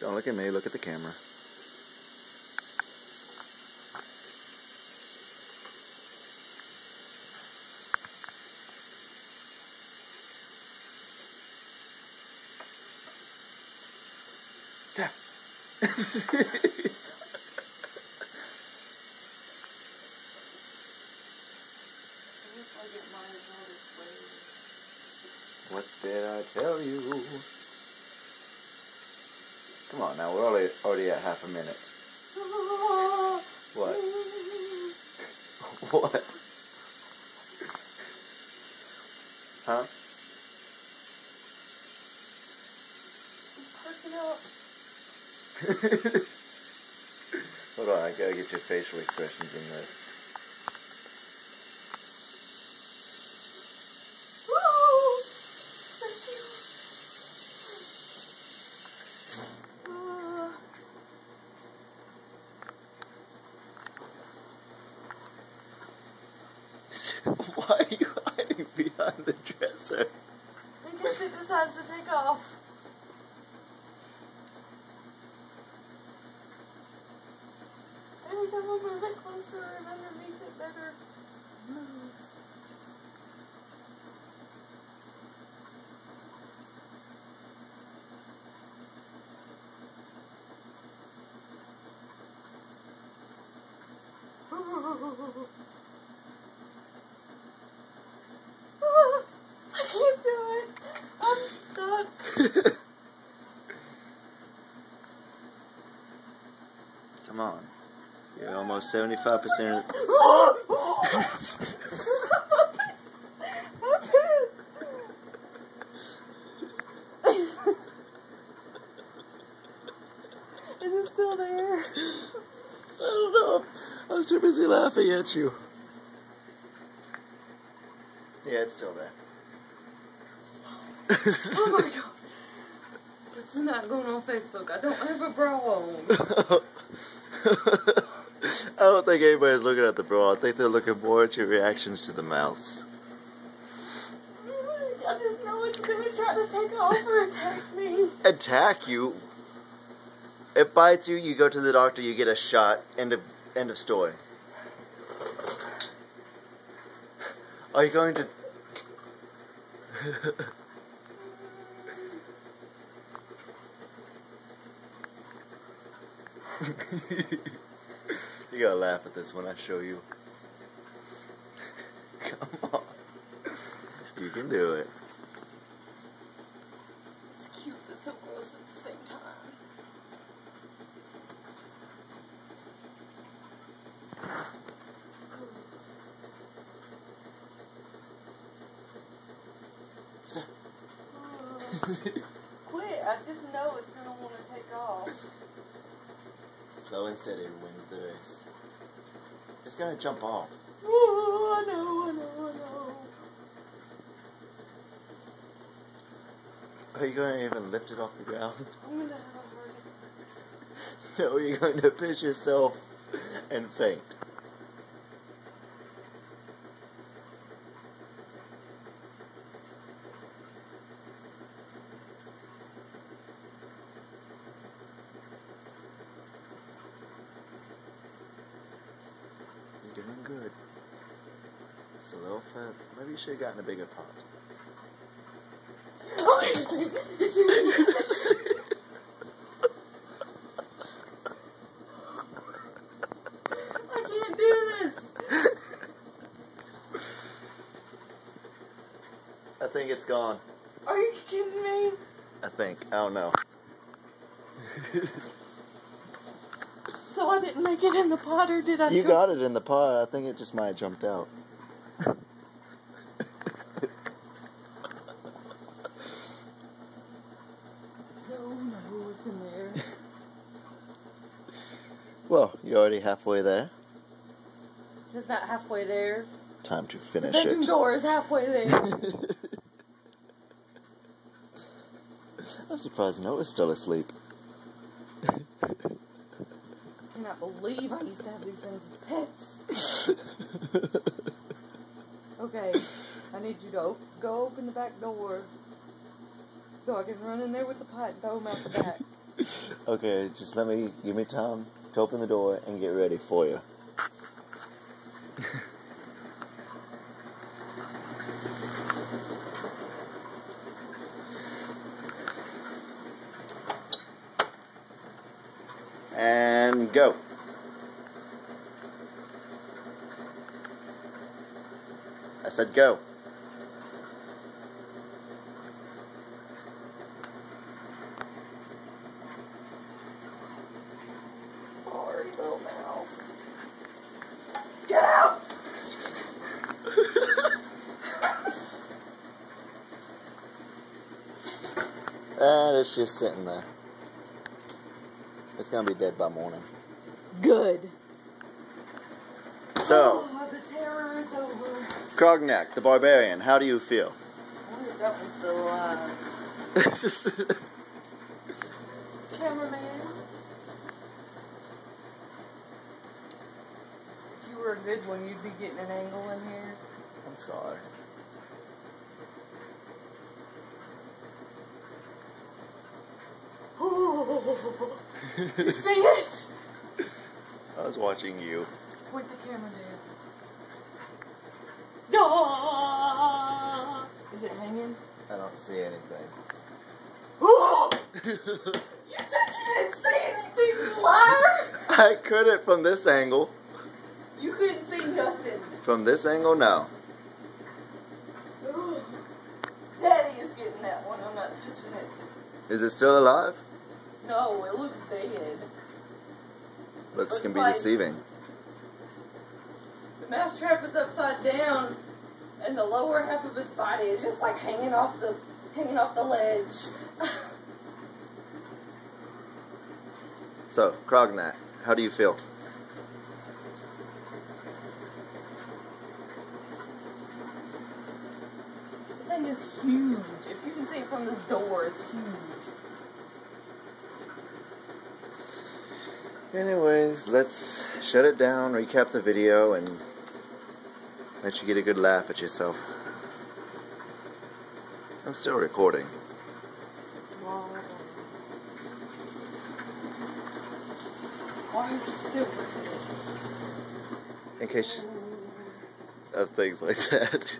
Don't look at me, look at the camera. Stop. What did I tell you? Come on now, we're already at half a minute. What? What? Huh? It's perking up. Hold on, I gotta get your facial expressions in this. Why are you hiding behind the dresser? Because it decides to take off. Every time I move it closer and underneath it better moves. I can't do it. I'm stuck. Come on. You're almost 75%. Is it still there? I don't know. I was too busy laughing at you. Yeah, it's still there. Oh my god. It's not going on Facebook. I don't have a bra on. I don't think anybody's looking at the bra. I think they're looking more at your reactions to the mouse. I just know it's going to try to take off or attack me. Attack you? It bites you, you go to the doctor, you get a shot. End of story. Are you going to... You gotta laugh at this when I show you. Come on. You can do it. It's cute but so gross at the same time. Quit. I just know it's going to want to take off. Slow and steady wins the race. It's gonna jump off. Oh, I know. Are you going to even lift it off the ground? I'm going to have a heart attack. No, you're going to pinch yourself and faint. You're doing good. Just a little fat. Maybe you should have gotten a bigger pot. I can't do this. I think it's gone. Are you kidding me? I think. I don't know. So I didn't make it in the pot, or did I? You got it in the pot. I think it just might have jumped out. No, it's in there. Well, you're already halfway there. It's not halfway there. Time to The finish bedroom it. door is halfway there. I'm surprised Noah's still asleep. I cannot believe I used to have these things as pets. Okay, I need you to go open the back door so I can run in there with the pot and throw them out the back. Okay, just give me time to open the door and get ready for you. And go. I said go. Sorry, little mouse. Get out! And it's just sitting there. It's gonna be dead by morning. Good. So, oh, the terror is over. Krognak, the barbarian, how do you feel? I wonder if that one's still alive. Cameraman. If you were a good one, you'd be getting an angle in here. I'm sorry. Did you see it? I was watching you. Point the camera down. Ah! Is it hanging? I don't see anything. You said you didn't see anything, you liar! I couldn't from this angle. You couldn't see nothing. From this angle, no. Daddy is getting that one. I'm not touching it. Is it still alive? No, it looks dead. Looks can be like deceiving. The mousetrap is upside down, and the lower half of its body is just like hanging off the ledge. So, Krognak, how do you feel? The thing is huge. If you can see it from this door, it's huge. Anyways, let's shut it down, recap the video, and let you get a good laugh at yourself. I'm still recording. Why are you still recording? In case of things like that.